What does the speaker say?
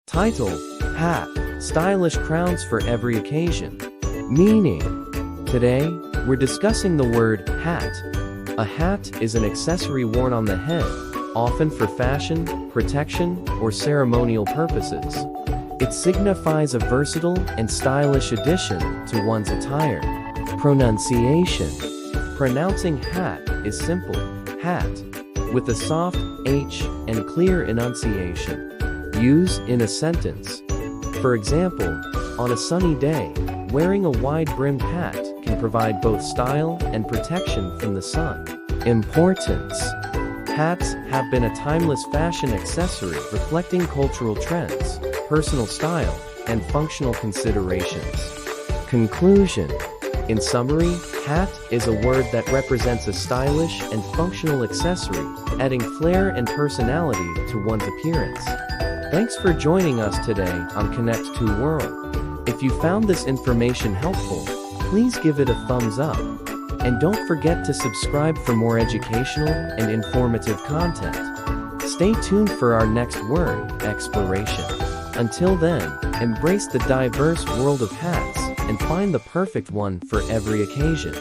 Title: Hat, stylish crowns for every occasion. Meaning: today, we're discussing the word hat. A hat is an accessory worn on the head, often for fashion, protection, or ceremonial purposes. It signifies a versatile and stylish addition to one's attire. Pronunciation: pronouncing hat is simple, hat, with a soft H and clear enunciation. Use in a sentence. For example, on a sunny day, wearing a wide-brimmed hat can provide both style and protection from the sun. Importance: hats have been a timeless fashion accessory reflecting cultural trends, personal style, and functional considerations. Conclusion: in summary, hat is a word that represents a stylish and functional accessory, adding flair and personality to one's appearance. Thanks for joining us today on Connect to World. If you found this information helpful, please give it a thumbs up. And don't forget to subscribe for more educational and informative content. Stay tuned for our next word exploration. Until then, embrace the diverse world of hats and find the perfect one for every occasion.